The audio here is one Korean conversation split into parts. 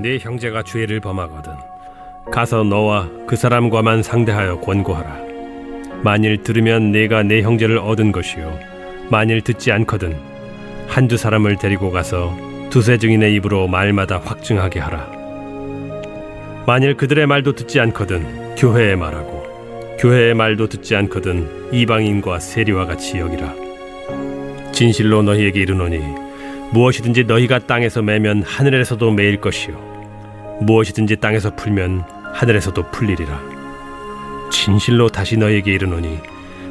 네 형제가 죄를 범하거든 가서 너와 그 사람과만 상대하여 권고하라. 만일 들으면 네가 네 형제를 얻은 것이요 만일 듣지 않거든 한두 사람을 데리고 가서 두세 증인의 입으로 말마다 확증하게 하라. 만일 그들의 말도 듣지 않거든 교회의 말하고 교회의 말도 듣지 않거든 이방인과 세리와 같이 여기라. 진실로 너희에게 이르노니 무엇이든지 너희가 땅에서 매면 하늘에서도 매일 것이요 무엇이든지 땅에서 풀면 하늘에서도 풀리리라. 진실로 다시 너희에게 이르노니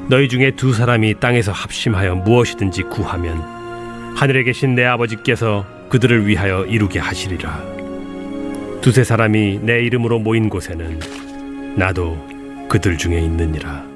너희 중에 두 사람이 땅에서 합심하여 무엇이든지 구하면 하늘에 계신 내 아버지께서 그들을 위하여 이루게 하시리라. 두세 사람이 내 이름으로 모인 곳에는 나도 그들 중에 있느니라.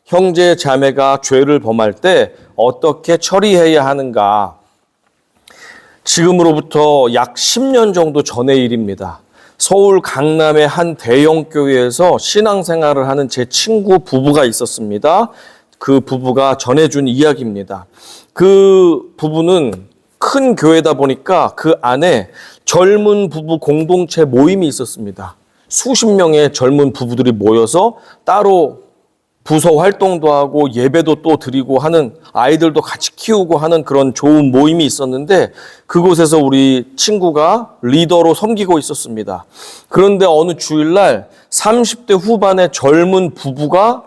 형제 자매가 죄를 범할 때 어떻게 처리해야 하는가? 지금으로부터 약 10년 정도 전의 일입니다. 서울 강남의 한 대형 교회에서 신앙생활을 하는 제 친구 부부가 있었습니다. 그 부부가 전해준 이야기입니다. 그 부부는 큰 교회다 보니까 그 안에 젊은 부부 공동체 모임이 있었습니다. 수십 명의 젊은 부부들이 모여서 따로 부서 활동도 하고 예배도 또 드리고 하는, 아이들도 같이 키우고 하는 그런 좋은 모임이 있었는데 그곳에서 우리 친구가 리더로 섬기고 있었습니다. 그런데 어느 주일날 30대 후반의 젊은 부부가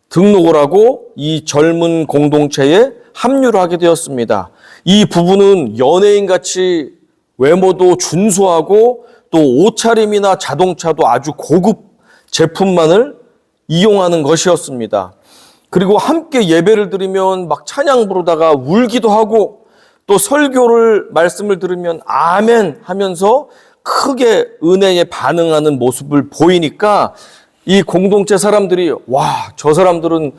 등록을 하고 이 젊은 공동체에 합류를 하게 되었습니다. 이 부부는 연예인같이 외모도 준수하고 또 옷차림이나 자동차도 아주 고급 제품만을 이용하는 것이었습니다. 그리고 함께 예배를 드리면 막 찬양 부르다가 울기도 하고 또 설교를 말씀을 들으면 아멘 하면서 크게 은혜에 반응하는 모습을 보이니까 이 공동체 사람들이 와, 저 사람들은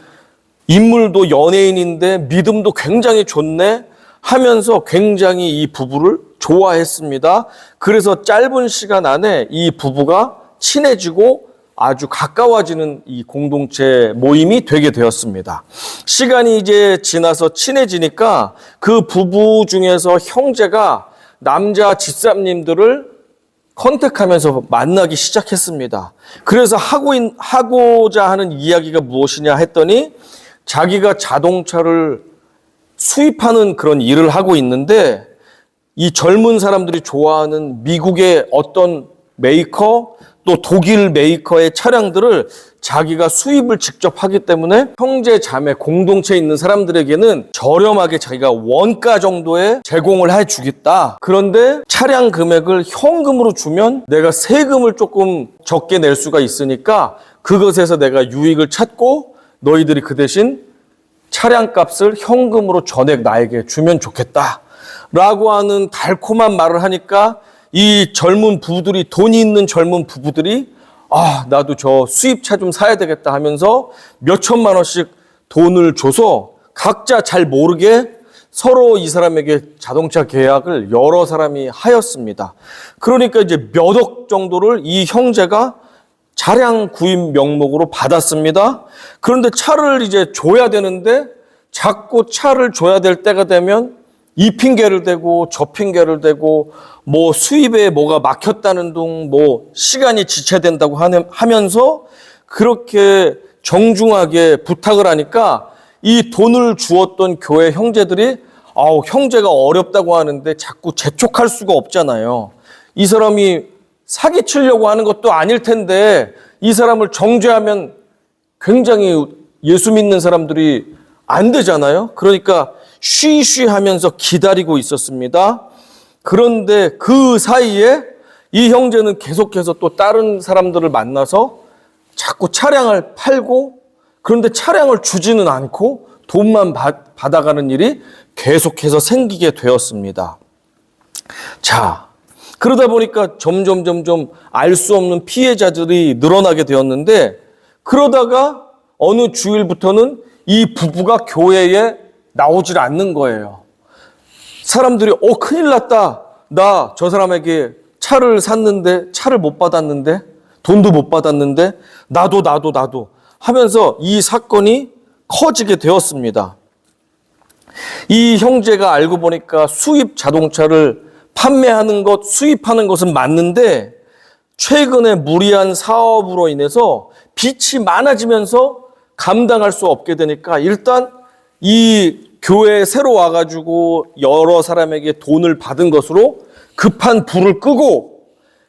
인물도 연예인인데 믿음도 굉장히 좋네 하면서 굉장히 이 부부를 좋아했습니다. 그래서 짧은 시간 안에 이 부부가 친해지고 아주 가까워지는 이 공동체 모임이 되게 되었습니다. 시간이 이제 지나서 친해지니까 그 부부 중에서 형제가 남자 집사님들을 컨택하면서 만나기 시작했습니다. 그래서 하고자 하는 이야기가 무엇이냐 했더니 자기가 자동차를 수입하는 그런 일을 하고 있는데 이 젊은 사람들이 좋아하는 미국의 어떤 메이커 또 독일 메이커의 차량들을 자기가 수입을 직접 하기 때문에 형제 자매 공동체에 있는 사람들에게는 저렴하게 자기가 원가 정도에 제공을 해주겠다. 그런데 차량 금액을 현금으로 주면 내가 세금을 조금 적게 낼 수가 있으니까 그것에서 내가 유익을 찾고 너희들이 그 대신 차량 값을 현금으로 전액 나에게 주면 좋겠다 라고 하는 달콤한 말을 하니까 이 젊은 부부들이, 돈이 있는 젊은 부부들이 나도 저 수입차 좀 사야 되겠다 하면서 몇 천만 원씩 돈을 줘서 각자 잘 모르게 서로 이 사람에게 자동차 계약을 여러 사람이 하였습니다. 그러니까 이제 몇 억 정도를 이 형제가 차량 구입 명목으로 받았습니다. 그런데 차를 이제 줘야 되는데 자꾸 차를 줘야 될 때가 되면 이 핑계를 대고 저 핑계를 대고 뭐 수입에 뭐가 막혔다는 둥 뭐 시간이 지체된다고 하면서 그렇게 정중하게 부탁을 하니까 이 돈을 주었던 교회 형제들이 형제가 어렵다고 하는데 자꾸 재촉할 수가 없잖아요. 이 사람이 사기치려고 하는 것도 아닐 텐데 이 사람을 정죄하면 굉장히 예수 믿는 사람들이 안 되잖아요. 그러니까 쉬쉬 하면서 기다리고 있었습니다. 그런데 그 사이에 이 형제는 계속해서 또 다른 사람들을 만나서 자꾸 차량을 팔고 그런데 차량을 주지는 않고 돈만 받아가는 일이 계속해서 생기게 되었습니다. 자, 그러다 보니까 점점 알 수 없는 피해자들이 늘어나게 되었는데 그러다가 어느 주일부터는 이 부부가 교회에 나오질 않는 거예요. 사람들이 큰일 났다. 나 저 사람에게 차를 샀는데 차를 못 받았는데 돈도 못 받았는데 나도 하면서 이 사건이 커지게 되었습니다. 이 형제가 알고 보니까 수입 자동차를 판매하는 것, 수입하는 것은 맞는데 최근에 무리한 사업으로 인해서 빚이 많아지면서 감당할 수 없게 되니까 일단 이 교회에 새로 와가지고 여러 사람에게 돈을 받은 것으로 급한 불을 끄고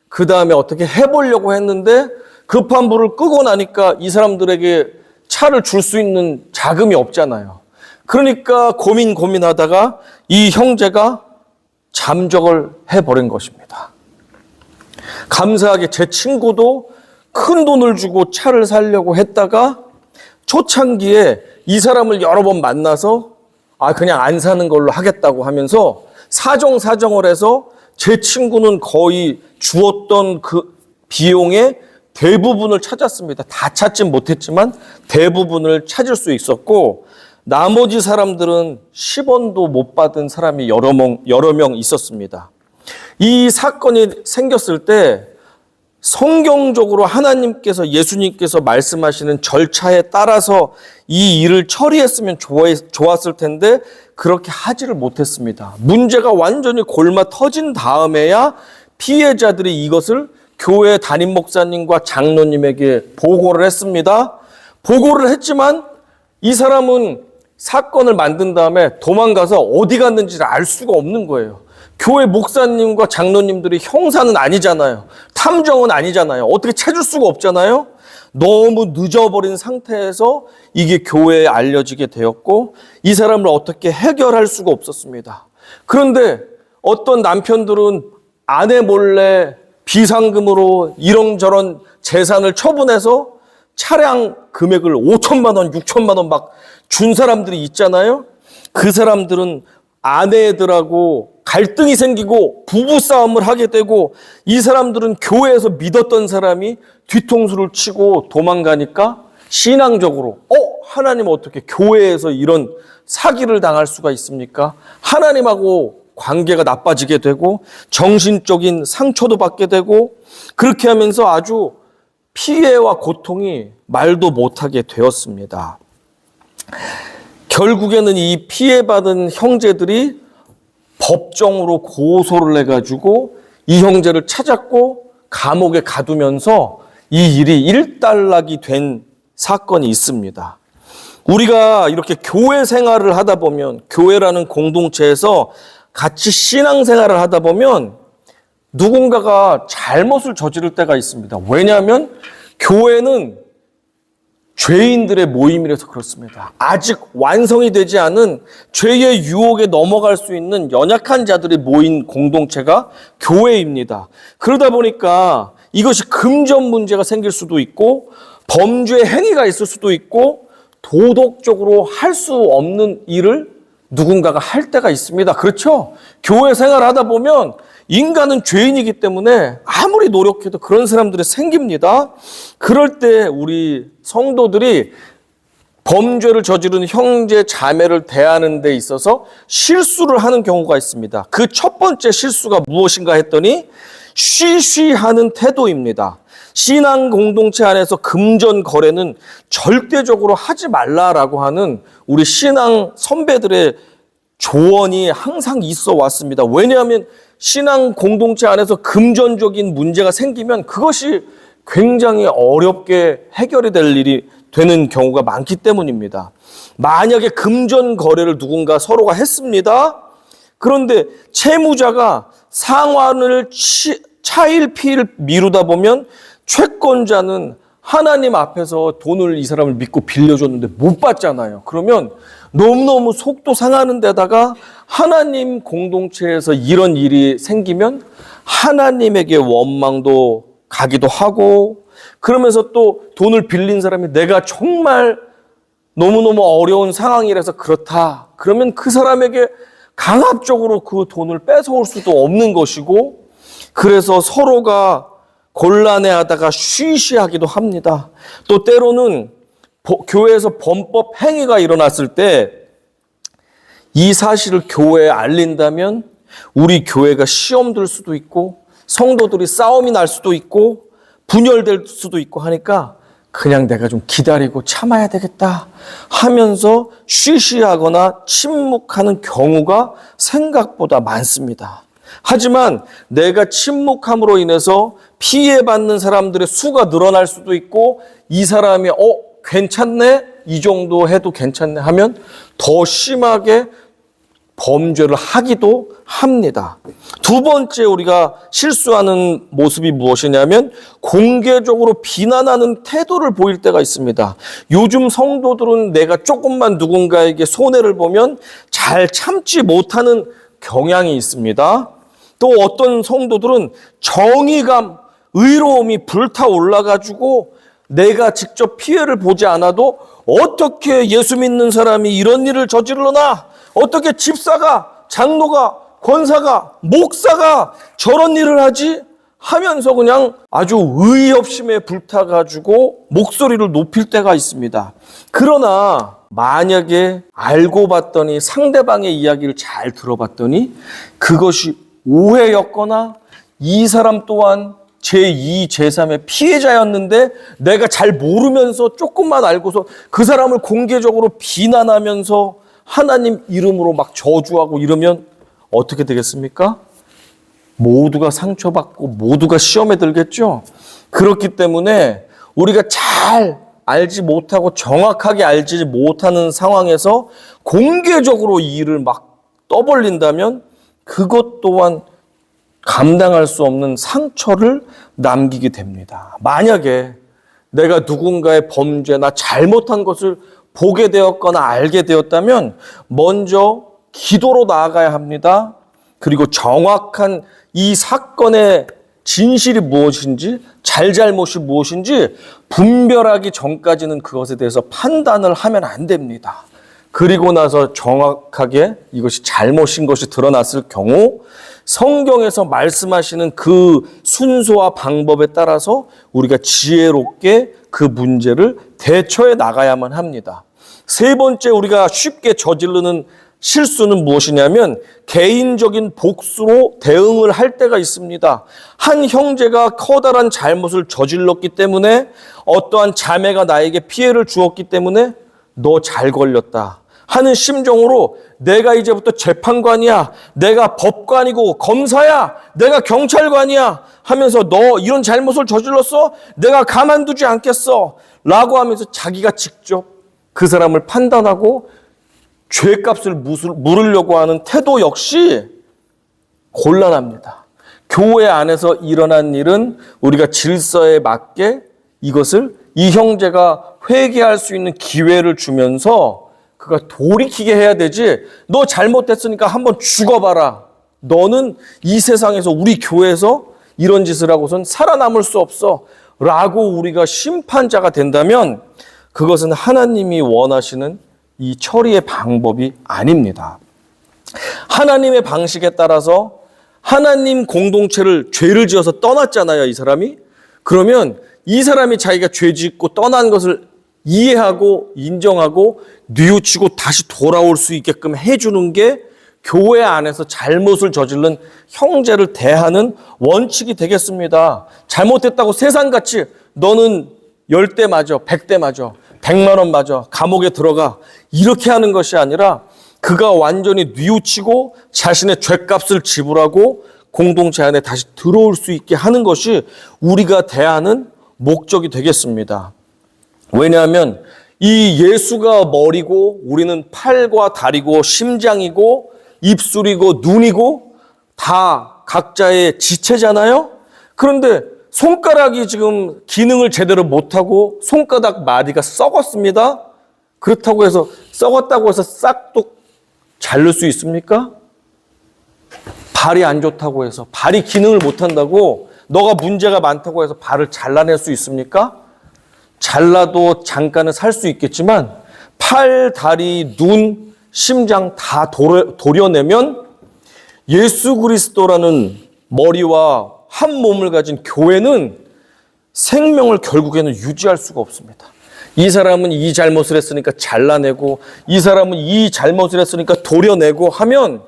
그 다음에 어떻게 해보려고 했는데 급한 불을 끄고 나니까 이 사람들에게 차를 줄 수 있는 자금이 없잖아요. 그러니까 고민하다가 이 형제가 잠적을 해버린 것입니다. 감사하게 제 친구도 큰 돈을 주고 차를 사려고 했다가 초창기에 이 사람을 여러 번 만나서 그냥 안 사는 걸로 하겠다고 하면서 사정을 해서 제 친구는 거의 주었던 그 비용의 대부분을 찾았습니다. 다 찾진 못했지만 대부분을 찾을 수 있었고 나머지 사람들은 10원도 못 받은 사람이 여러 명 있었습니다. 이 사건이 생겼을 때 성경적으로 하나님께서 예수님께서 말씀하시는 절차에 따라서 이 일을 처리했으면 좋았을 텐데 그렇게 하지를 못했습니다. 문제가 완전히 골마 터진 다음에야 피해자들이 이것을 교회 담임 목사님과 장로님에게 보고를 했습니다. 보고를 했지만 이 사람은 사건을 만든 다음에 도망가서 어디 갔는지를 알 수가 없는 거예요. 교회 목사님과 장로님들이 형사는 아니잖아요. 탐정은 아니잖아요. 어떻게 찾을 수가 없잖아요. 너무 늦어버린 상태에서 이게 교회에 알려지게 되었고 이 사람을 어떻게 해결할 수가 없었습니다. 그런데 어떤 남편들은 아내 몰래 비상금으로 이런저런 재산을 처분해서 차량 금액을 5천만 원, 6천만 원 막 준 사람들이 있잖아요. 그 사람들은 아내들하고 갈등이 생기고 부부싸움을 하게 되고 이 사람들은 교회에서 믿었던 사람이 뒤통수를 치고 도망가니까 신앙적으로 하나님 어떻게 교회에서 이런 사기를 당할 수가 있습니까? 하나님하고 관계가 나빠지게 되고 정신적인 상처도 받게 되고 그렇게 하면서 아주 피해와 고통이 말도 못하게 되었습니다. 결국에는 이 피해받은 형제들이 법정으로 고소를 해가지고 이 형제를 찾았고 감옥에 가두면서 이 일이 일단락이 된 사건이 있습니다. 우리가 이렇게 교회 생활을 하다 보면 교회라는 공동체에서 같이 신앙생활을 하다 보면 누군가가 잘못을 저지를 때가 있습니다. 왜냐하면 교회는 죄인들의 모임이라서 그렇습니다. 아직 완성이 되지 않은 죄의 유혹에 넘어갈 수 있는 연약한 자들이 모인 공동체가 교회입니다. 그러다 보니까 이것이 금전 문제가 생길 수도 있고 범죄 행위가 있을 수도 있고 도덕적으로 할 수 없는 일을 누군가가 할 때가 있습니다. 그렇죠? 교회 생활을 하다 보면 인간은 죄인이기 때문에 아무리 노력해도 그런 사람들이 생깁니다. 그럴 때 우리 성도들이 범죄를 저지른 형제 자매를 대하는 데 있어서 실수를 하는 경우가 있습니다. 그 첫 번째 실수가 무엇인가 했더니 쉬쉬하는 태도입니다. 신앙 공동체 안에서 금전 거래는 절대적으로 하지 말라라고 하는 우리 신앙 선배들의 조언이 항상 있어 왔습니다. 왜냐하면 신앙 공동체 안에서 금전적인 문제가 생기면 그것이 굉장히 어렵게 해결이 될 일이 되는 경우가 많기 때문입니다. 만약에 금전 거래를 누군가 서로가 했습니다. 그런데 채무자가 상환을 차일피일 미루다 보면 채권자는 하나님 앞에서 돈을 이 사람을 믿고 빌려줬는데 못 받잖아요. 그러면 너무너무 속도 상하는 데다가 하나님 공동체에서 이런 일이 생기면 하나님에게 원망도 가기도 하고 그러면서 또 돈을 빌린 사람이 내가 정말 너무너무 어려운 상황이라서 그렇다. 그러면 그 사람에게 강압적으로 그 돈을 뺏어올 수도 없는 것이고 그래서 서로가 곤란해하다가 쉬쉬하기도 합니다. 또 때로는 교회에서 범법 행위가 일어났을 때 이 사실을 교회에 알린다면 우리 교회가 시험 들 수도 있고 성도들이 싸움이 날 수도 있고 분열될 수도 있고 하니까 그냥 내가 좀 기다리고 참아야 되겠다 하면서 쉬쉬하거나 침묵하는 경우가 생각보다 많습니다. 하지만 내가 침묵함으로 인해서 피해받는 사람들의 수가 늘어날 수도 있고 이 사람이 괜찮네? 이 정도 해도 괜찮네 하면 더 심하게 범죄를 하기도 합니다. 두 번째 우리가 실수하는 모습이 무엇이냐면 공개적으로 비난하는 태도를 보일 때가 있습니다. 요즘 성도들은 내가 조금만 누군가에게 손해를 보면 잘 참지 못하는 경향이 있습니다. 또 어떤 성도들은 정의감, 의로움이 불타올라가지고 내가 직접 피해를 보지 않아도 어떻게 예수 믿는 사람이 이런 일을 저지르나? 어떻게 집사가, 장로가, 권사가, 목사가 저런 일을 하지? 하면서 그냥 아주 의협심에 불타가지고 목소리를 높일 때가 있습니다. 그러나 만약에 알고 봤더니 상대방의 이야기를 잘 들어봤더니 그것이 오해였거나 이 사람 또한 제2, 제3의 피해자였는데 내가 잘 모르면서 조금만 알고서 그 사람을 공개적으로 비난하면서 하나님 이름으로 막 저주하고 이러면 어떻게 되겠습니까? 모두가 상처받고 모두가 시험에 들겠죠? 그렇기 때문에 우리가 잘 알지 못하고 정확하게 알지 못하는 상황에서 공개적으로 이 일을 막 떠벌린다면 그것 또한 감당할 수 없는 상처를 남기게 됩니다. 만약에 내가 누군가의 범죄나 잘못한 것을 보게 되었거나 알게 되었다면 먼저 기도로 나아가야 합니다. 그리고 정확한 이 사건의 진실이 무엇인지 잘잘못이 무엇인지 분별하기 전까지는 그것에 대해서 판단을 하면 안 됩니다. 그리고 나서 정확하게 이것이 잘못인 것이 드러났을 경우 성경에서 말씀하시는 그 순서와 방법에 따라서 우리가 지혜롭게 그 문제를 대처해 나가야만 합니다. 세 번째 우리가 쉽게 저지르는 실수는 무엇이냐면 개인적인 복수로 대응을 할 때가 있습니다. 한 형제가 커다란 잘못을 저질렀기 때문에 어떠한 자매가 나에게 피해를 주었기 때문에 너 잘 걸렸다 하는 심정으로 내가 이제부터 재판관이야, 내가 법관이고 검사야, 내가 경찰관이야 하면서 너 이런 잘못을 저질렀어? 내가 가만두지 않겠어 라고 하면서 자기가 직접 그 사람을 판단하고 죄값을 물으려고 하는 태도 역시 곤란합니다. 교회 안에서 일어난 일은 우리가 질서에 맞게 이것을 이 형제가 회개할 수 있는 기회를 주면서 그가 돌이키게 해야 되지, 너 잘못됐으니까 한번 죽어봐라. 너는 이 세상에서 우리 교회에서 이런 짓을 하고선 살아남을 수 없어 라고 우리가 심판자가 된다면 그것은 하나님이 원하시는 이 처리의 방법이 아닙니다. 하나님의 방식에 따라서 하나님 공동체를 죄를 지어서 떠났잖아요, 이 사람이. 그러면 이 사람이 자기가 죄 짓고 떠난 것을 이해하고 인정하고 뉘우치고 다시 돌아올 수 있게끔 해주는 게 교회 안에서 잘못을 저지른 형제를 대하는 원칙이 되겠습니다. 잘못했다고 세상같이 너는 10대 맞아, 100대 맞아, 100만 원 맞아, 감옥에 들어가 이렇게 하는 것이 아니라 그가 완전히 뉘우치고 자신의 죄값을 지불하고 공동체 안에 다시 들어올 수 있게 하는 것이 우리가 대하는 목적이 되겠습니다. 왜냐하면 이 예수가 머리고 우리는 팔과 다리고 심장이고 입술이고 눈이고 다 각자의 지체잖아요. 그런데 손가락이 지금 기능을 제대로 못하고 손가락 마디가 썩었습니다. 그렇다고 해서 썩었다고 해서 싹둑 자를 수 있습니까? 발이 안 좋다고 해서 발이 기능을 못한다고 너가 문제가 많다고 해서 발을 잘라낼 수 있습니까? 잘라도 잠깐은 살 수 있겠지만 팔, 다리, 눈, 심장 다 도려내면 예수 그리스도라는 머리와 한 몸을 가진 교회는 생명을 결국에는 유지할 수가 없습니다. 이 사람은 이 잘못을 했으니까 잘라내고 이 사람은 이 잘못을 했으니까 도려내고 하면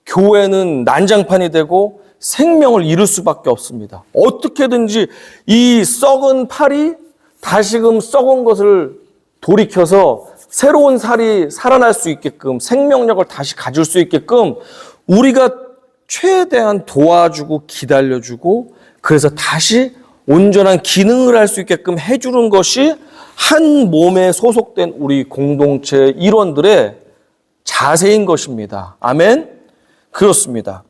교회는 난장판이 되고 생명을 잃을 수밖에 없습니다. 어떻게든지 이 썩은 팔이 다시금 썩은 것을 돌이켜서 새로운 살이 살아날 수 있게끔 생명력을 다시 가질 수 있게끔 우리가 최대한 도와주고 기다려주고 그래서 다시 온전한 기능을 할 수 있게끔 해주는 것이 한 몸에 소속된 우리 공동체 일원들의 자세인 것입니다. 아멘? 그렇습니다.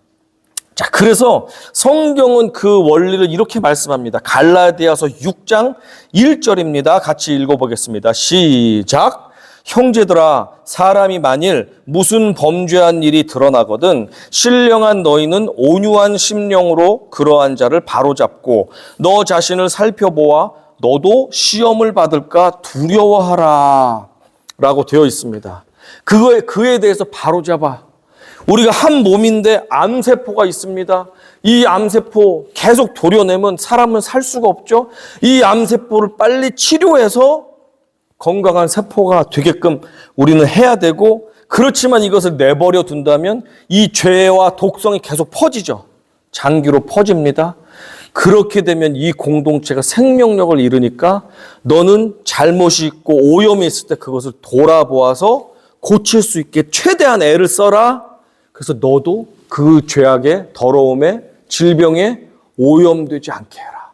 자, 그래서 성경은 그 원리를 이렇게 말씀합니다. 갈라디아서 6장 1절입니다. 같이 읽어보겠습니다. 시작. 형제들아, 사람이 만일 무슨 범죄한 일이 드러나거든 신령한 너희는 온유한 심령으로 그러한 자를 바로잡고 너 자신을 살펴보아 너도 시험을 받을까 두려워하라 라고 되어 있습니다. 그에 대해서 바로잡아. 우리가 한 몸인데 암세포가 있습니다. 이 암세포 계속 도려내면 사람은 살 수가 없죠. 이 암세포를 빨리 치료해서 건강한 세포가 되게끔 우리는 해야 되고, 그렇지만 이것을 내버려 둔다면 이 죄와 독성이 계속 퍼지죠. 장기로 퍼집니다. 그렇게 되면 이 공동체가 생명력을 잃으니까 너는 잘못이 있고 오염이 있을 때 그것을 돌아보아서 고칠 수 있게 최대한 애를 써라. 그래서 너도 그 죄악의 더러움에 질병에 오염되지 않게 해라.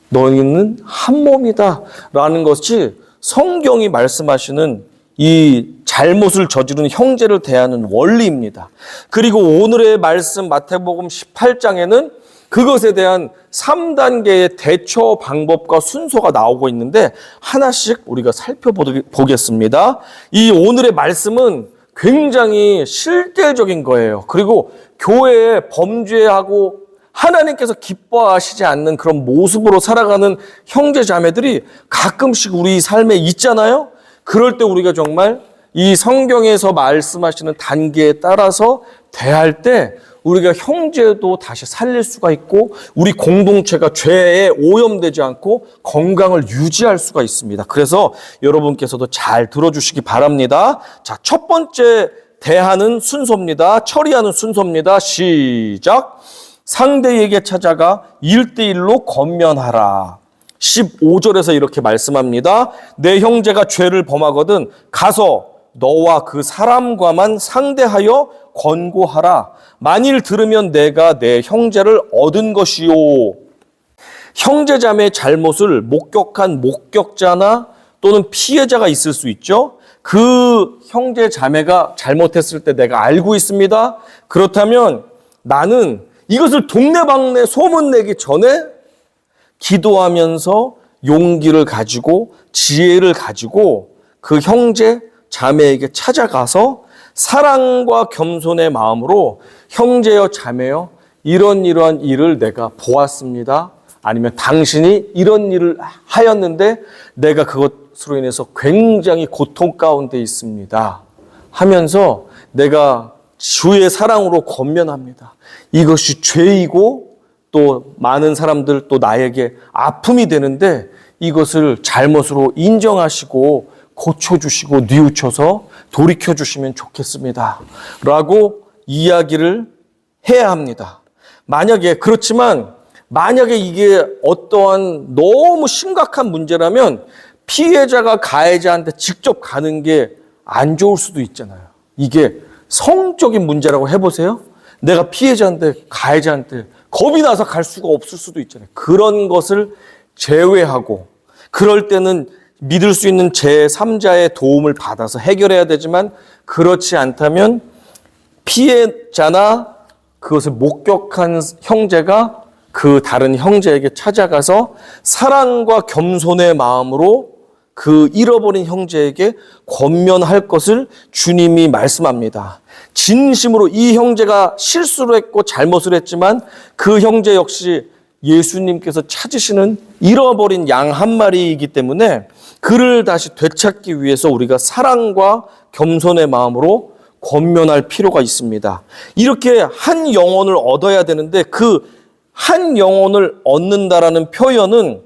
너희는 한 몸이다 라는 것이 성경이 말씀하시는 이 잘못을 저지른 형제를 대하는 원리입니다. 그리고 오늘의 말씀 마태복음 18장에는 그것에 대한 3단계의 대처 방법과 순서가 나오고 있는데 하나씩 우리가 살펴보겠습니다. 이 오늘의 말씀은 굉장히 실질적인 거예요. 그리고 교회에 범죄하고 하나님께서 기뻐하시지 않는 그런 모습으로 살아가는 형제 자매들이 가끔씩 우리 삶에 있잖아요. 그럴 때 우리가 정말 이 성경에서 말씀하시는 단계에 따라서 대할 때 우리가 형제도 다시 살릴 수가 있고 우리 공동체가 죄에 오염되지 않고 건강을 유지할 수가 있습니다. 그래서 여러분께서도 잘 들어주시기 바랍니다. 자, 첫 번째 대하는 순서입니다. 처리하는 순서입니다. 시작. 상대에게 찾아가 1대1로 권면하라. 15절에서 이렇게 말씀합니다. 내 형제가 죄를 범하거든 가서 너와 그 사람과만 상대하여 권고하라. 만일 들으면 내가 내 형제를 얻은 것이요. 형제자매의 잘못을 목격한 목격자나 또는 피해자가 있을 수 있죠. 그 형제자매가 잘못했을 때 내가 알고 있습니다. 그렇다면 나는 이것을 동네방네 소문내기 전에 기도하면서 용기를 가지고 지혜를 가지고 그 형제 자매에게 찾아가서 사랑과 겸손의 마음으로 형제여 자매여 이러한 일을 내가 보았습니다. 아니면 당신이 이런 일을 하였는데 내가 그것으로 인해서 굉장히 고통 가운데 있습니다. 하면서 내가 주의 사랑으로 권면합니다. 이것이 죄이고 또 많은 사람들 또 나에게 아픔이 되는데 이것을 잘못으로 인정하시고 고쳐주시고 뉘우쳐서 돌이켜주시면 좋겠습니다. 라고 이야기를 해야 합니다. 그렇지만 만약에 이게 어떠한 너무 심각한 문제라면 피해자가 가해자한테 직접 가는 게 안 좋을 수도 있잖아요. 이게 성적인 문제라고 해보세요. 내가 피해자한테 가해자한테 겁이 나서 갈 수가 없을 수도 있잖아요. 그런 것을 제외하고 그럴 때는 믿을 수 있는 제3자의 도움을 받아서 해결해야 되지만 그렇지 않다면 피해자나 그것을 목격한 형제가 그 다른 형제에게 찾아가서 사랑과 겸손의 마음으로 그 잃어버린 형제에게 권면할 것을 주님이 말씀합니다. 진심으로 이 형제가 실수를 했고 잘못을 했지만 그 형제 역시 예수님께서 찾으시는 잃어버린 양 한 마리이기 때문에 그를 다시 되찾기 위해서 우리가 사랑과 겸손의 마음으로 권면할 필요가 있습니다. 이렇게 한 영혼을 얻어야 되는데 그 한 영혼을 얻는다라는 표현은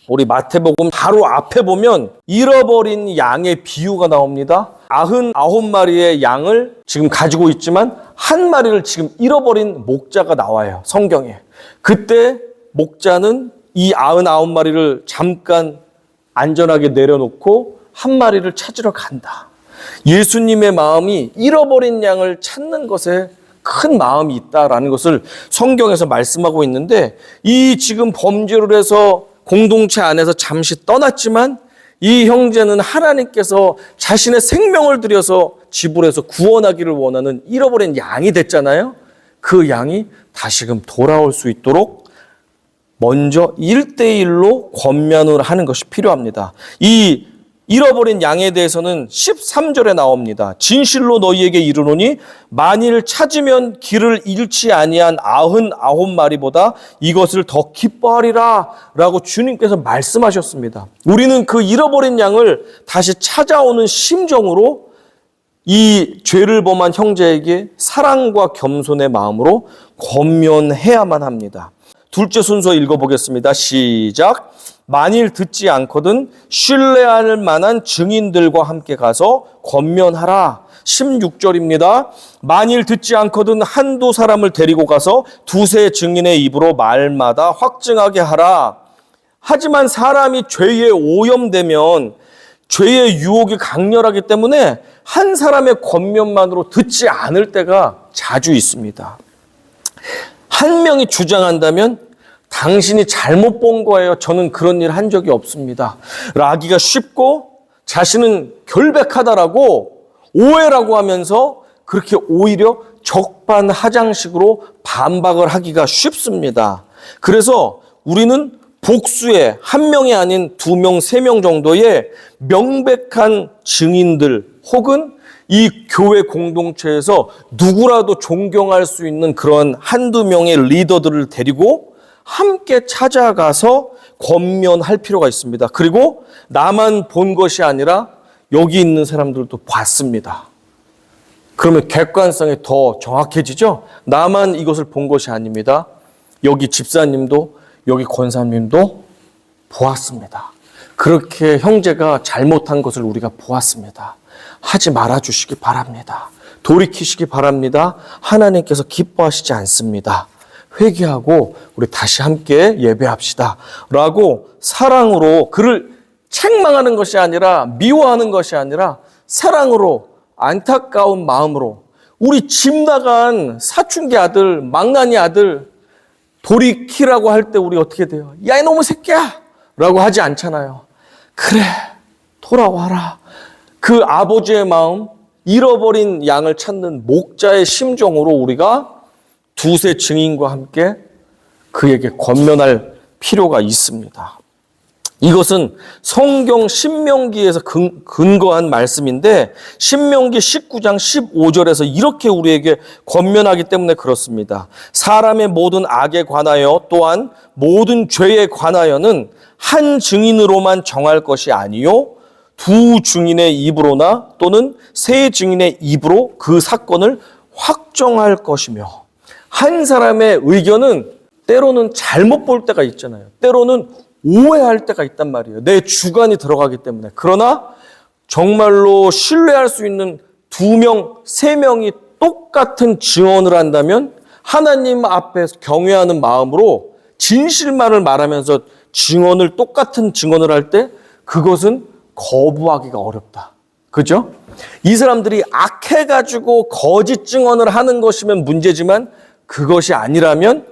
우리 마태복음 바로 앞에 보면 잃어버린 양의 비유가 나옵니다. 99마리의 양을 지금 가지고 있지만 한 마리를 지금 잃어버린 목자가 나와요, 성경에. 그때 목자는 이 99마리를 잠깐 안전하게 내려놓고 한 마리를 찾으러 간다. 예수님의 마음이 잃어버린 양을 찾는 것에 큰 마음이 있다라는 것을 성경에서 말씀하고 있는데, 이 지금 범죄를 해서 공동체 안에서 잠시 떠났지만 이 형제는 하나님께서 자신의 생명을 들여서 지불해서 구원하기를 원하는 잃어버린 양이 됐잖아요. 그 양이 다시금 돌아올 수 있도록 먼저 1대1로 권면을 하는 것이 필요합니다. 이 잃어버린 양에 대해서는 13절에 나옵니다. 진실로 너희에게 이르노니 만일 찾으면 길을 잃지 아니한 99마리보다 이것을 더 기뻐하리라 라고 주님께서 말씀하셨습니다. 우리는 그 잃어버린 양을 다시 찾아오는 심정으로 이 죄를 범한 형제에게 사랑과 겸손의 마음으로 권면해야만 합니다. 둘째 순서 읽어보겠습니다. 시작. 만일 듣지 않거든 신뢰할 만한 증인들과 함께 가서 권면하라. 16절입니다. 만일 듣지 않거든 한두 사람을 데리고 가서 두세 증인의 입으로 말마다 확증하게 하라. 하지만 사람이 죄에 오염되면 죄의 유혹이 강렬하기 때문에 한 사람의 권면만으로 듣지 않을 때가 자주 있습니다. 한 명이 주장한다면 당신이 잘못 본 거예요. 저는 그런 일 한 적이 없습니다. 라기가 쉽고 자신은 결백하다라고 오해라고 하면서 그렇게 오히려 적반하장식으로 반박을 하기가 쉽습니다. 그래서 우리는 복수의 한 명이 아닌 2명, 3명 정도의 명백한 증인들 혹은 이 교회 공동체에서 누구라도 존경할 수 있는 그런 한두 명의 리더들을 데리고 함께 찾아가서 권면할 필요가 있습니다. 그리고 나만 본 것이 아니라 여기 있는 사람들도 봤습니다. 그러면 객관성이 더 정확해지죠? 나만 이것을 본 것이 아닙니다. 여기 집사님도 여기 권사님도 보았습니다. 그렇게 형제가 잘못한 것을 우리가 보았습니다. 하지 말아주시기 바랍니다. 돌이키시기 바랍니다. 하나님께서 기뻐하시지 않습니다. 회개하고 우리 다시 함께 예배합시다 라고 사랑으로 그를 책망하는 것이 아니라 미워하는 것이 아니라 사랑으로 안타까운 마음으로 우리 집 나간 사춘기 아들, 망나니 아들 돌이키라고 할 때 우리 어떻게 돼요? 야 이놈의 새끼야 라고 하지 않잖아요. 그래 돌아와라. 그 아버지의 마음, 잃어버린 양을 찾는 목자의 심정으로 우리가 두세 증인과 함께 그에게 권면할 필요가 있습니다. 이것은 성경 신명기에서 근거한 말씀인데 신명기 19장 15절에서 이렇게 우리에게 권면하기 때문에 그렇습니다. 사람의 모든 악에 관하여 또한 모든 죄에 관하여는 한 증인으로만 정할 것이 아니요 두 증인의 입으로나 또는 세 증인의 입으로 그 사건을 확정할 것이며, 한 사람의 의견은 때로는 잘못 볼 때가 있잖아요. 때로는 오해할 때가 있단 말이에요. 내 주관이 들어가기 때문에. 그러나 정말로 신뢰할 수 있는 2명, 3명이 똑같은 증언을 한다면 하나님 앞에서 경외하는 마음으로 진실만을 말하면서 똑같은 증언을 할 때 그것은 거부하기가 어렵다. 그죠? 이 사람들이 악해가지고 거짓 증언을 하는 것이면 문제지만 그것이 아니라면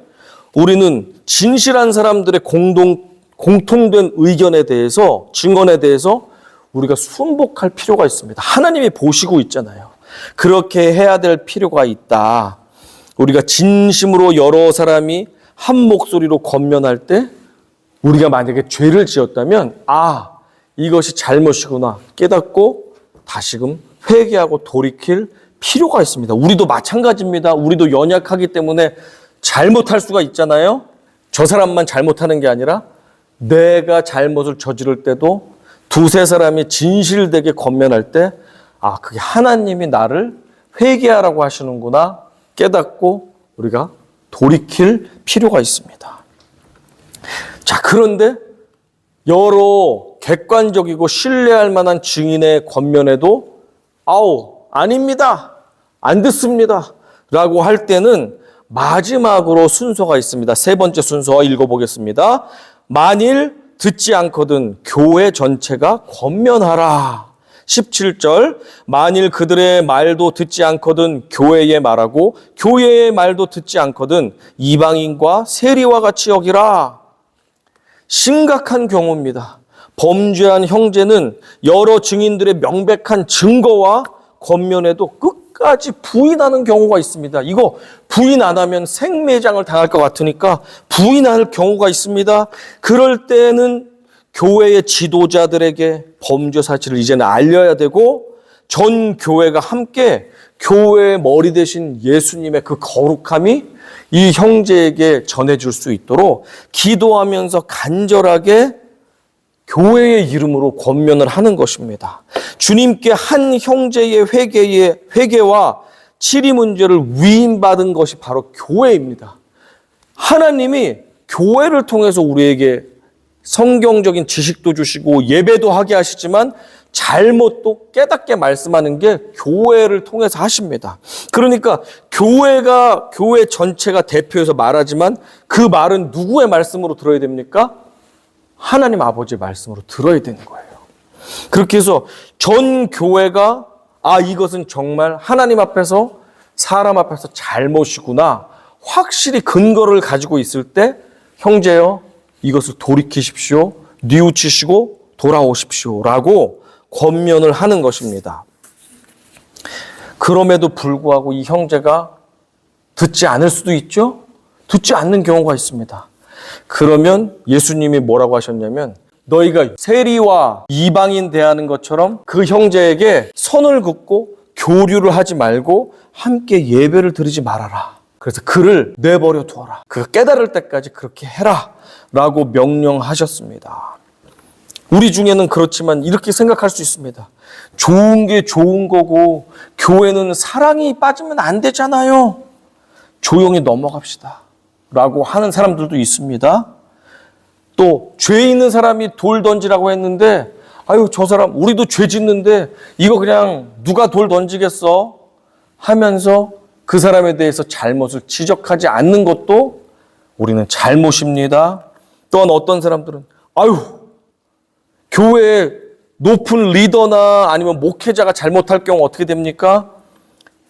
우리는 진실한 사람들의 공통된 의견에 대해서, 증언에 대해서 우리가 순복할 필요가 있습니다. 하나님이 보시고 있잖아요. 그렇게 해야 될 필요가 있다. 우리가 진심으로 여러 사람이 한 목소리로 권면할 때 우리가 만약에 죄를 지었다면 이것이 잘못이구나 깨닫고 다시금 회개하고 돌이킬 필요가 있습니다. 우리도 마찬가지입니다. 우리도 연약하기 때문에 잘못할 수가 있잖아요. 저 사람만 잘못하는 게 아니라 내가 잘못을 저지를 때도 두세 사람이 진실되게 권면할 때 그게 하나님이 나를 회개하라고 하시는구나 깨닫고 우리가 돌이킬 필요가 있습니다. 자, 그런데 여러 객관적이고 신뢰할 만한 증인의 권면에도 아닙니다. 안 듣습니다. 라고 할 때는 마지막으로 순서가 있습니다. 세 번째 순서 읽어보겠습니다. 만일 듣지 않거든 교회 전체가 권면하라. 17절 만일 그들의 말도 듣지 않거든 교회의 말하고 교회의 말도 듣지 않거든 이방인과 세리와 같이 여기라. 심각한 경우입니다. 범죄한 형제는 여러 증인들의 명백한 증거와 권면에도 끝까지 부인하는 경우가 있습니다. 이거 부인 안 하면 생매장을 당할 것 같으니까 부인할 경우가 있습니다. 그럴 때는 교회의 지도자들에게 범죄 사실을 이제는 알려야 되고 전 교회가 함께 교회의 머리 대신 예수님의 그 거룩함이 이 형제에게 전해줄 수 있도록 기도하면서 간절하게 교회의 이름으로 권면을 하는 것입니다. 주님께 한 형제의 회개와 치리 문제를 위임받은 것이 바로 교회입니다. 하나님이 교회를 통해서 우리에게 성경적인 지식도 주시고 예배도 하게 하시지만 잘못도 깨닫게 말씀하는 게 교회를 통해서 하십니다. 그러니까 교회 전체가 대표해서 말하지만 그 말은 누구의 말씀으로 들어야 됩니까? 하나님 아버지의 말씀으로 들어야 되는 거예요. 그렇게 해서 전 교회가 이것은 정말 하나님 앞에서 사람 앞에서 잘못이구나 확실히 근거를 가지고 있을 때 형제여 이것을 돌이키십시오. 뉘우치시고 돌아오십시오. 라고 권면을 하는 것입니다. 그럼에도 불구하고 이 형제가 듣지 않을 수도 있죠. 듣지 않는 경우가 있습니다. 그러면 예수님이 뭐라고 하셨냐면 너희가 세리와 이방인 대하는 것처럼 그 형제에게 선을 긋고 교류를 하지 말고 함께 예배를 드리지 말아라. 그래서 그를 내버려 두어라. 그가 깨달을 때까지 그렇게 해라. 라고 명령하셨습니다. 우리 중에는 그렇지만 이렇게 생각할 수 있습니다. 좋은 게 좋은 거고 교회는 사랑이 빠지면 안 되잖아요. 조용히 넘어갑시다. 라고 하는 사람들도 있습니다. 또 죄 있는 사람이 돌 던지라고 했는데 저 사람 우리도 죄 짓는데 이거 그냥 누가 돌 던지겠어? 하면서 그 사람에 대해서 잘못을 지적하지 않는 것도 우리는 잘못입니다. 또한 어떤 사람들은 교회의 높은 리더나 아니면 목회자가 잘못할 경우 어떻게 됩니까?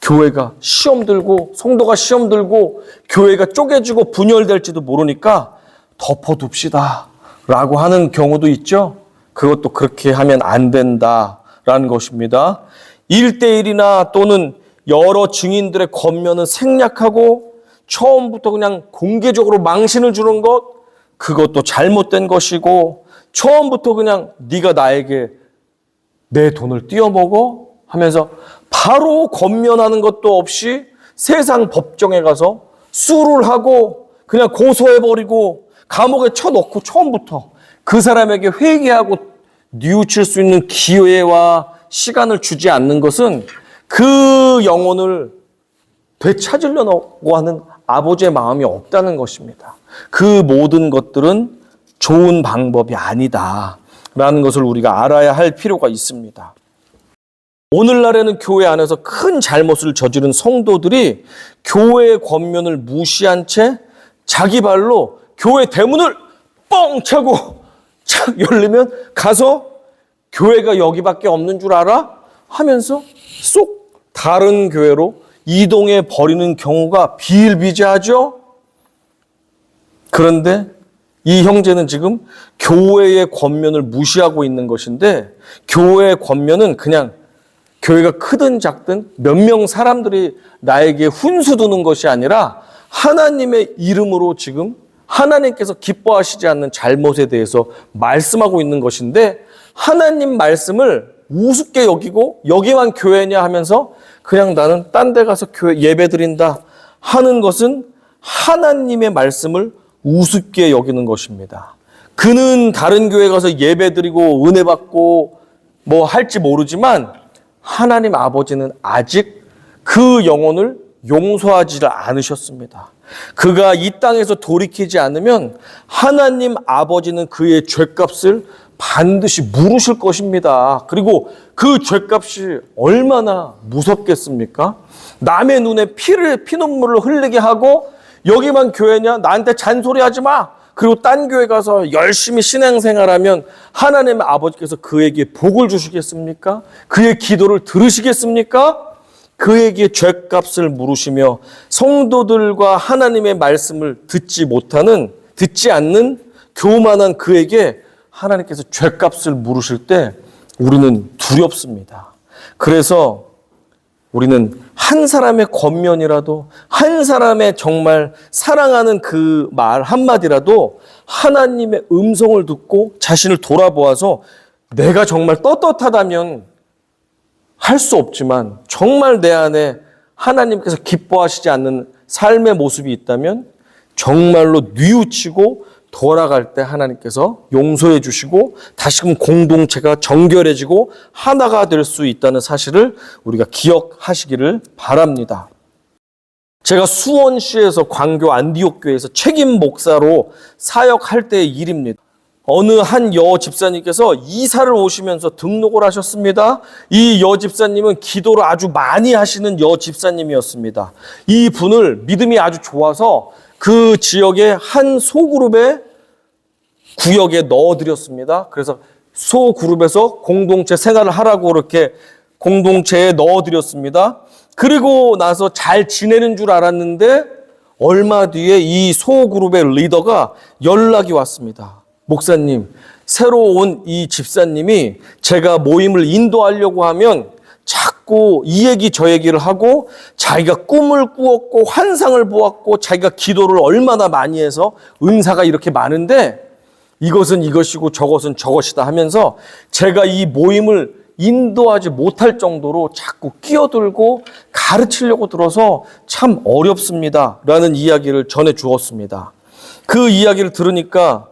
교회가 시험 들고 성도가 시험 들고 교회가 쪼개지고 분열될지도 모르니까 덮어둡시다 라고 하는 경우도 있죠. 그것도 그렇게 하면 안 된다라는 것입니다. 1대1이나 또는 여러 증인들의 권면은 생략하고 처음부터 그냥 공개적으로 망신을 주는 것 그것도 잘못된 것이고 처음부터 그냥 네가 나에게 내 돈을 띄어먹어 하면서 바로 권면하는 것도 없이 세상 법정에 가서 수를 하고 그냥 고소해버리고 감옥에 쳐넣고 처음부터 그 사람에게 회개하고 뉘우칠 수 있는 기회와 시간을 주지 않는 것은 그 영혼을 되찾으려고 하는 아버지의 마음이 없다는 것입니다. 그 모든 것들은 좋은 방법이 아니다라는 것을 우리가 알아야 할 필요가 있습니다. 오늘날에는 교회 안에서 큰 잘못을 저지른 성도들이 교회의 권면을 무시한 채 자기 발로 교회 대문을 뻥 차고 착 열리면 가서 교회가 여기밖에 없는 줄 알아? 하면서 쏙 다른 교회로 이동해 버리는 경우가 비일비재하죠. 그런데 이 형제는 지금 교회의 권면을 무시하고 있는 것인데 교회의 권면은 그냥 교회가 크든 작든 몇 명 사람들이 나에게 훈수 두는 것이 아니라 하나님의 이름으로 지금 하나님께서 기뻐하시지 않는 잘못에 대해서 말씀하고 있는 것인데 하나님 말씀을 우습게 여기고 여기만 교회냐 하면서 그냥 나는 딴 데 가서 교회 예배 드린다 하는 것은 하나님의 말씀을 우습게 여기는 것입니다. 그는 다른 교회 가서 예배 드리고 은혜 받고 뭐 할지 모르지만 하나님 아버지는 아직 그 영혼을 용서하지 않으셨습니다. 그가 이 땅에서 돌이키지 않으면 하나님 아버지는 그의 죄값을 반드시 물으실 것입니다. 그리고 그 죄값이 얼마나 무섭겠습니까? 남의 눈에 피눈물을 흘리게 하고 여기만 교회냐? 나한테 잔소리하지 마. 그리고 딴 교회 가서 열심히 신앙생활하면 하나님의 아버지께서 그에게 복을 주시겠습니까? 그의 기도를 들으시겠습니까? 그에게 죄값을 물으시며 성도들과 하나님의 말씀을 듣지 않는 교만한 그에게 하나님께서 죄값을 물으실 때 우리는 두렵습니다. 그래서 우리는 한 사람의 겉면이라도, 한 사람의 정말 사랑하는 그 말 한마디라도 하나님의 음성을 듣고 자신을 돌아보아서 내가 정말 떳떳하다면 할 수 없지만 정말 내 안에 하나님께서 기뻐하시지 않는 삶의 모습이 있다면 정말로 뉘우치고 돌아갈 때 하나님께서 용서해 주시고 다시금 공동체가 정결해지고 하나가 될 수 있다는 사실을 우리가 기억하시기를 바랍니다. 제가 수원시에서 광교 안디옥 교회에서 책임 목사로 사역할 때의 일입니다. 어느 한 여 집사님께서 이사를 오시면서 등록을 하셨습니다. 이 여 집사님은 기도를 아주 많이 하시는 여 집사님이었습니다. 이 분을 믿음이 아주 좋아서 그 지역의 한 소그룹의 구역에 넣어드렸습니다. 그래서 소그룹에서 공동체 생활을 하라고 이렇게 공동체에 넣어드렸습니다. 그리고 나서 잘 지내는 줄 알았는데 얼마 뒤에 이 소그룹의 리더가 연락이 왔습니다. 목사님, 새로 온 이 집사님이 제가 모임을 인도하려고 하면 자꾸 이 얘기 저 얘기를 하고 자기가 꿈을 꾸었고 환상을 보았고 자기가 기도를 얼마나 많이 해서 은사가 이렇게 많은데 이것은 이것이고 저것은 저것이다 하면서 제가 이 모임을 인도하지 못할 정도로 자꾸 끼어들고 가르치려고 들어서 참 어렵습니다 라는 이야기를 전해 주었습니다. 그 이야기를 들으니까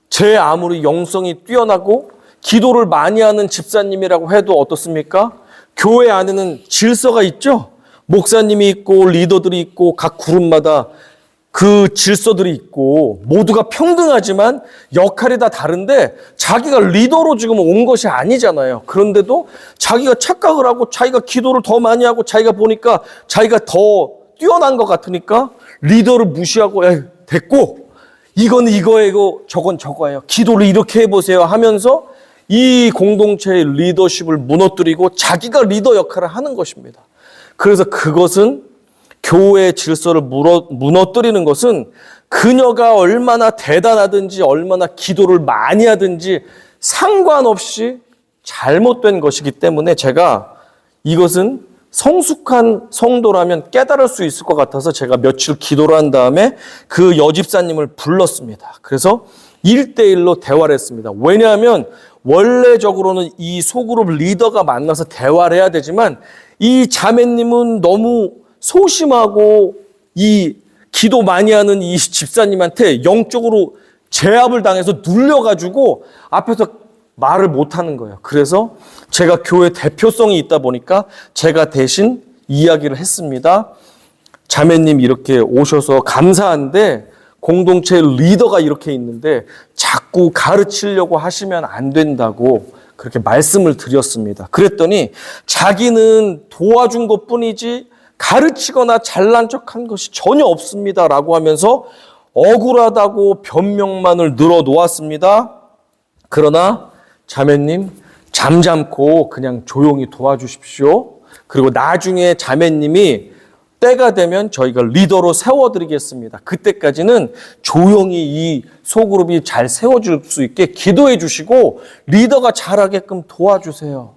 제 아무리 영성이 뛰어나고 기도를 많이 하는 집사님이라고 해도 어떻습니까? 교회 안에는 질서가 있죠. 목사님이 있고 리더들이 있고 각 그룹마다 그 질서들이 있고 모두가 평등하지만 역할이 다 다른데 자기가 리더로 지금 온 것이 아니잖아요. 그런데도 자기가 착각을 하고 자기가 기도를 더 많이 하고 자기가 보니까 자기가 더 뛰어난 것 같으니까 리더를 무시하고 됐고 이건 이거이고 저건 저거예요. 기도를 이렇게 해보세요 하면서 이 공동체의 리더십을 무너뜨리고 자기가 리더 역할을 하는 것입니다. 그래서 그것은 교회의 질서를 무너뜨리는 것은 그녀가 얼마나 대단하든지 얼마나 기도를 많이 하든지 상관없이 잘못된 것이기 때문에 제가 이것은 성숙한 성도라면 깨달을 수 있을 것 같아서 제가 며칠 기도를 한 다음에 그 여집사님을 불렀습니다. 그래서 1대1로 대화를 했습니다. 왜냐하면 원래적으로는 이 소그룹 리더가 만나서 대화를 해야 되지만 이 자매님은 너무 소심하고 이 기도 많이 하는 이 집사님한테 영적으로 제압을 당해서 눌려가지고 앞에서 말을 못하는 거예요. 그래서 제가 교회 대표성이 있다 보니까 제가 대신 이야기를 했습니다. 자매님 이렇게 오셔서 감사한데 공동체 리더가 이렇게 있는데 자꾸 가르치려고 하시면 안 된다고 그렇게 말씀을 드렸습니다. 그랬더니 자기는 도와준 것뿐이지 가르치거나 잘난 척한 것이 전혀 없습니다 라고 하면서 억울하다고 변명만을 늘어놓았습니다. 그러나 자매님 잠잠고 그냥 조용히 도와주십시오. 그리고 나중에 자매님이 때가 되면 저희가 리더로 세워드리겠습니다. 그때까지는 조용히 이 소그룹이 잘 세워줄 수 있게 기도해 주시고 리더가 잘하게끔 도와주세요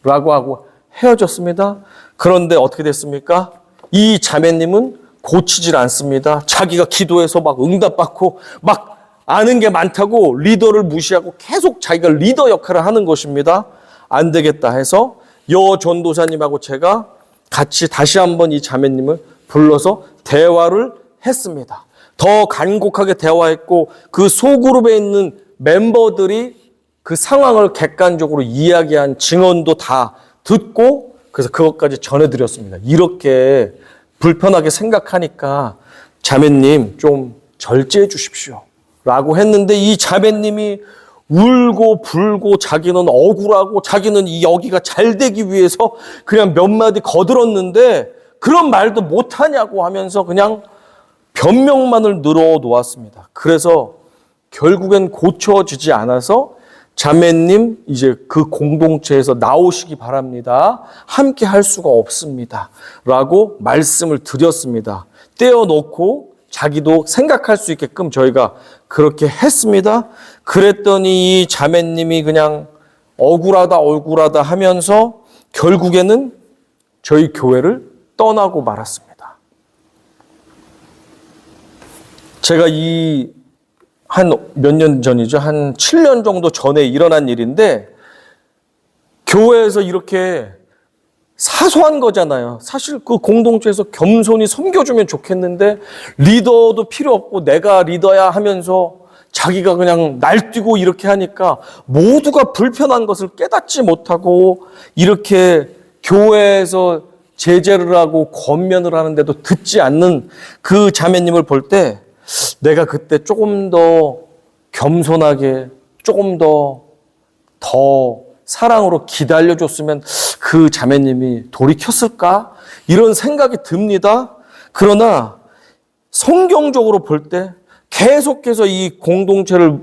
라고 하고 헤어졌습니다. 그런데 어떻게 됐습니까? 이 자매님은 고치질 않습니다. 자기가 기도해서 막 응답받고 막 아는 게 많다고 리더를 무시하고 계속 자기가 리더 역할을 하는 것입니다. 안 되겠다 해서 여 전도사님하고 제가 같이 다시 한번 이 자매님을 불러서 대화를 했습니다. 더 간곡하게 대화했고 그 소그룹에 있는 멤버들이 그 상황을 객관적으로 이야기한 증언도 다 듣고 그래서 그것까지 전해드렸습니다. 이렇게 불편하게 생각하니까 자매님 좀 절제해 주십시오 라고 했는데, 이 자매님이 울고 불고 자기는 억울하고 자기는 이 여기가 잘 되기 위해서 그냥 몇 마디 거들었는데 그런 말도 못하냐고 하면서 그냥 변명만을 늘어 놓았습니다. 그래서 결국엔 고쳐지지 않아서 자매님 이제 그 공동체에서 나오시기 바랍니다. 함께 할 수가 없습니다. 라고 말씀을 드렸습니다. 떼어놓고 자기도 생각할 수 있게끔 저희가 그렇게 했습니다. 그랬더니 이 자매님이 그냥 억울하다 하면서 결국에는 저희 교회를 떠나고 말았습니다. 제가 한 몇 년 전이죠. 한 7년 정도 전에 일어난 일인데, 교회에서 이렇게 사소한 거잖아요. 사실 그 공동체에서 겸손히 섬겨주면 좋겠는데 리더도 필요 없고 내가 리더야 하면서 자기가 그냥 날뛰고 이렇게 하니까 모두가 불편한 것을 깨닫지 못하고 이렇게 교회에서 제재를 하고 권면을 하는데도 듣지 않는 그 자매님을 볼 때 내가 그때 조금 더 겸손하게 조금 더 사랑으로 기다려줬으면 그 자매님이 돌이켰을까? 이런 생각이 듭니다. 그러나 성경적으로 볼 때 계속해서 이 공동체를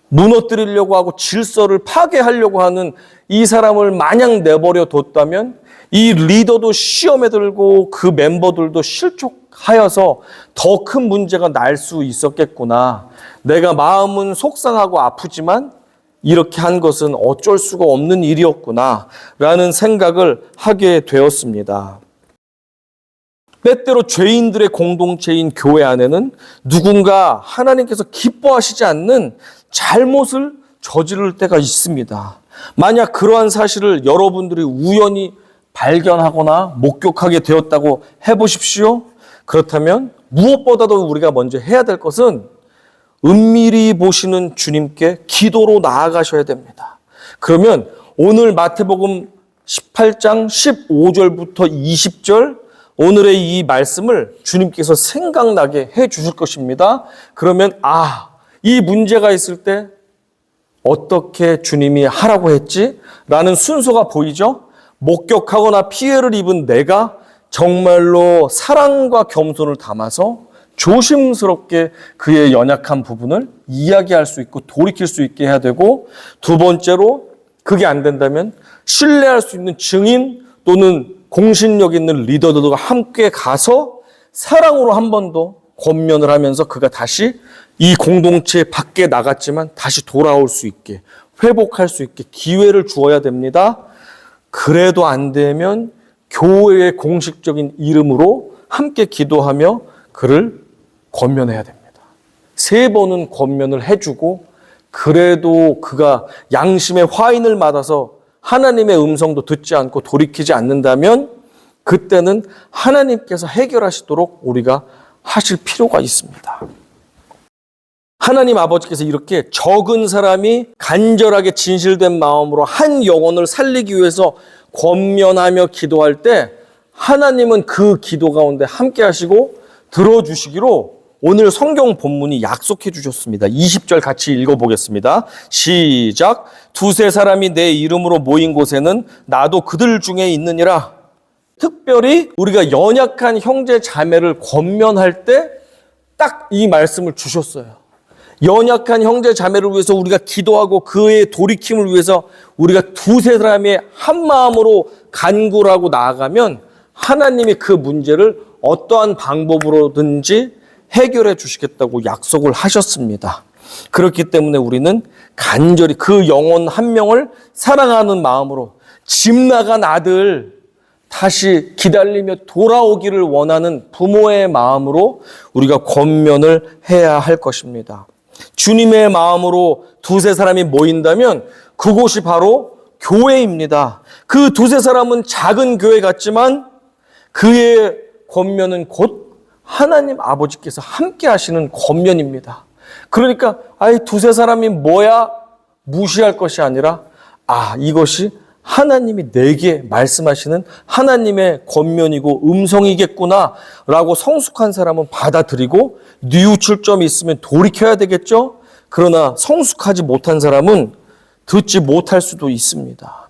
무너뜨리려고 하고 질서를 파괴하려고 하는 이 사람을 마냥 내버려 뒀다면 이 리더도 시험에 들고 그 멤버들도 실족하여서 더 큰 문제가 날 수 있었겠구나. 내가 마음은 속상하고 아프지만 이렇게 한 것은 어쩔 수가 없는 일이었구나 라는 생각을 하게 되었습니다. 때때로 죄인들의 공동체인 교회 안에는 누군가 하나님께서 기뻐하시지 않는 잘못을 저지를 때가 있습니다. 만약 그러한 사실을 여러분들이 우연히 발견하거나 목격하게 되었다고 해보십시오. 그렇다면 무엇보다도 우리가 먼저 해야 될 것은 은밀히 보시는 주님께 기도로 나아가셔야 됩니다. 그러면 오늘 마태복음 18장 15절부터 20절 오늘의 이 말씀을 주님께서 생각나게 해 주실 것입니다. 그러면 이 문제가 있을 때 어떻게 주님이 하라고 했지? 라는 순서가 보이죠? 목격하거나 피해를 입은 내가 정말로 사랑과 겸손을 담아서 조심스럽게 그의 연약한 부분을 이야기할 수 있고 돌이킬 수 있게 해야 되고, 두 번째로 그게 안 된다면 신뢰할 수 있는 증인 또는 공신력 있는 리더들과 함께 가서 사랑으로 한 번 더 권면을 하면서 그가 다시 이 공동체 밖에 나갔지만 다시 돌아올 수 있게, 회복할 수 있게 기회를 주어야 됩니다. 그래도 안 되면 교회의 공식적인 이름으로 함께 기도하며 그를 권면해야 됩니다. 3번은 권면을 해주고, 그래도 그가 양심의 화인을 맞아서 하나님의 음성도 듣지 않고 돌이키지 않는다면 그때는 하나님께서 해결하시도록 우리가 하실 필요가 있습니다. 하나님 아버지께서 이렇게 적은 사람이 간절하게 진실된 마음으로 한 영혼을 살리기 위해서 권면하며 기도할 때 하나님은 그 기도 가운데 함께 하시고 들어주시기로 오늘 성경 본문이 약속해 주셨습니다. 20절 같이 읽어보겠습니다. 시작. 2-3 사람이 내 이름으로 모인 곳에는 나도 그들 중에 있느니라. 특별히 우리가 연약한 형제 자매를 권면할 때 딱 이 말씀을 주셨어요. 연약한 형제 자매를 위해서 우리가 기도하고 그의 돌이킴을 위해서 우리가 2-3 사람의 한 마음으로 간구를 하고 나아가면 하나님이 그 문제를 어떠한 방법으로든지 해결해 주시겠다고 약속을 하셨습니다. 그렇기 때문에 우리는 간절히 그 영혼 한 명을 사랑하는 마음으로 집 나간 아들 다시 기다리며 돌아오기를 원하는 부모의 마음으로 우리가 권면을 해야 할 것입니다. 주님의 마음으로 2-3 사람이 모인다면 그곳이 바로 교회입니다. 그 2-3 사람은 작은 교회 같지만 그의 권면은 곧 하나님 아버지께서 함께 하시는 권면입니다. 그러니까 2-3 사람이 뭐야 무시할 것이 아니라 이것이 하나님이 내게 말씀하시는 하나님의 권면이고 음성이겠구나라고 성숙한 사람은 받아들이고 뉘우칠 점이 있으면 돌이켜야 되겠죠. 그러나 성숙하지 못한 사람은 듣지 못할 수도 있습니다.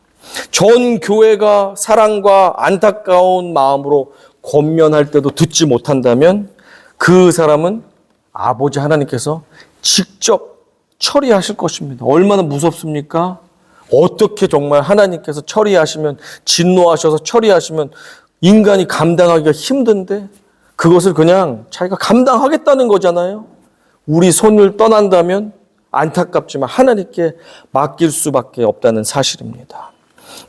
전 교회가 사랑과 안타까운 마음으로 권면할 때도 듣지 못한다면 그 사람은 아버지 하나님께서 직접 처리하실 것입니다. 얼마나 무섭습니까? 어떻게 정말 하나님께서 처리하시면, 진노하셔서 처리하시면 인간이 감당하기가 힘든데 그것을 그냥 자기가 감당하겠다는 거잖아요. 우리 손을 떠난다면 안타깝지만 하나님께 맡길 수밖에 없다는 사실입니다.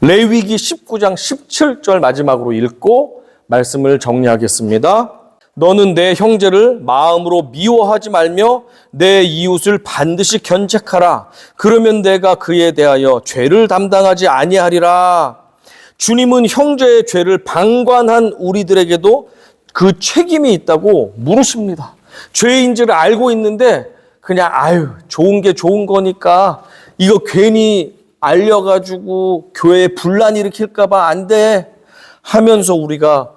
레위기 19장 17절 마지막으로 읽고 말씀을 정리하겠습니다. 너는 내 형제를 마음으로 미워하지 말며 내 이웃을 반드시 견책하라. 그러면 내가 그에 대하여 죄를 담당하지 아니하리라. 주님은 형제의 죄를 방관한 우리들에게도 그 책임이 있다고 물으십니다. 죄인지를 알고 있는데 그냥 좋은 게 좋은 거니까 이거 괜히 알려가지고 교회에 분란 일으킬까 봐 안 돼 하면서 우리가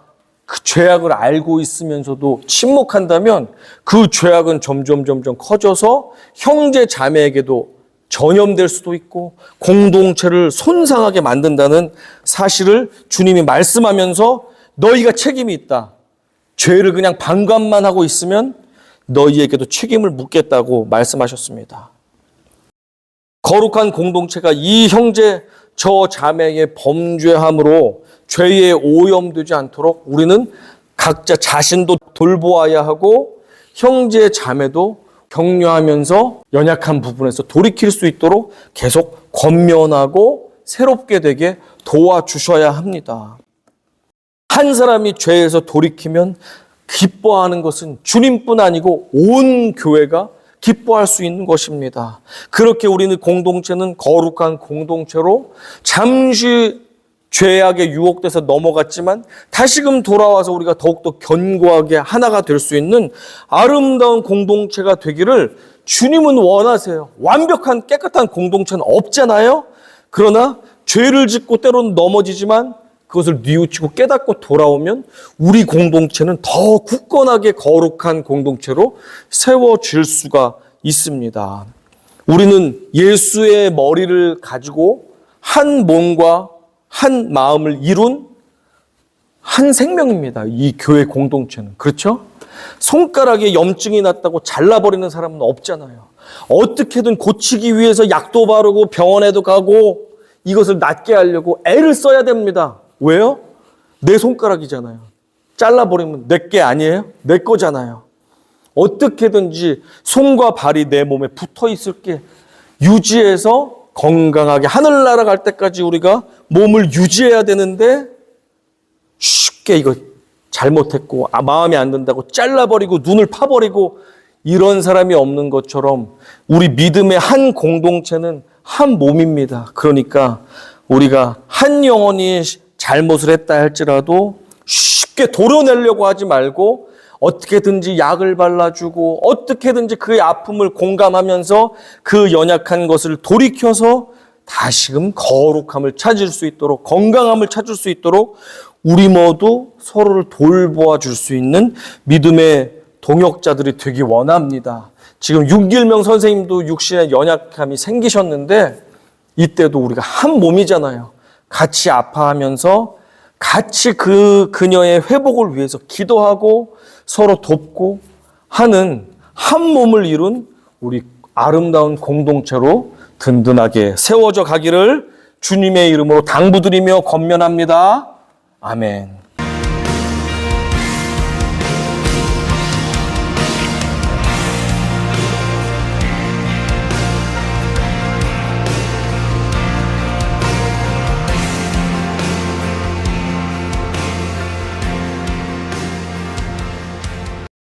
그 죄악을 알고 있으면서도 침묵한다면 그 죄악은 점점 커져서 형제 자매에게도 전염될 수도 있고 공동체를 손상하게 만든다는 사실을 주님이 말씀하면서 너희가 책임이 있다. 죄를 그냥 방관만 하고 있으면 너희에게도 책임을 묻겠다고 말씀하셨습니다. 거룩한 공동체가 이 형제 저 자매의 범죄함으로 죄에 오염되지 않도록 우리는 각자 자신도 돌보아야 하고 형제 자매도 격려하면서 연약한 부분에서 돌이킬 수 있도록 계속 권면하고 새롭게 되게 도와주셔야 합니다. 한 사람이 죄에서 돌이키면 기뻐하는 것은 주님뿐 아니고 온 교회가 기뻐할 수 있는 것입니다. 그렇게 우리는 공동체는 거룩한 공동체로 잠시 죄악에 유혹돼서 넘어갔지만 다시금 돌아와서 우리가 더욱더 견고하게 하나가 될 수 있는 아름다운 공동체가 되기를 주님은 원하세요. 완벽한 깨끗한 공동체는 없잖아요. 그러나 죄를 짓고 때로는 넘어지지만 그것을 뉘우치고 깨닫고 돌아오면 우리 공동체는 더 굳건하게 거룩한 공동체로 세워질 수가 있습니다. 우리는 예수의 머리를 가지고 한 몸과 한 마음을 이룬 한 생명입니다. 이 교회 공동체는. 그렇죠? 손가락에 염증이 났다고 잘라버리는 사람은 없잖아요. 어떻게든 고치기 위해서 약도 바르고 병원에도 가고 이것을 낫게 하려고 애를 써야 됩니다. 왜요? 내 손가락이잖아요. 잘라버리면 내 게 아니에요? 내 거잖아요. 어떻게든지 손과 발이 내 몸에 붙어 있을게 유지해서 건강하게 하늘 날아갈 때까지 우리가 몸을 유지해야 되는데 쉽게 이거 잘못했고 마음에 안 든다고 잘라버리고 눈을 파버리고 이런 사람이 없는 것처럼 우리 믿음의 한 공동체는 한 몸입니다. 그러니까 우리가 한 영혼이 잘못을 했다 할지라도 쉽게 도려내려고 하지 말고 어떻게든지 약을 발라주고 어떻게든지 그의 아픔을 공감하면서 그 연약한 것을 돌이켜서 다시금 거룩함을 찾을 수 있도록 건강함을 찾을 수 있도록 우리 모두 서로를 돌보아 줄 수 있는 믿음의 동역자들이 되기 원합니다. 지금 윤길명 선생님도 육신에 연약함이 생기셨는데 이때도 우리가 한 몸이잖아요. 같이 아파하면서 같이 그녀의 회복을 위해서 기도하고 서로 돕고 하는 한 몸을 이룬 우리 아름다운 공동체로 든든하게 세워져 가기를 주님의 이름으로 당부드리며 권면합니다. 아멘.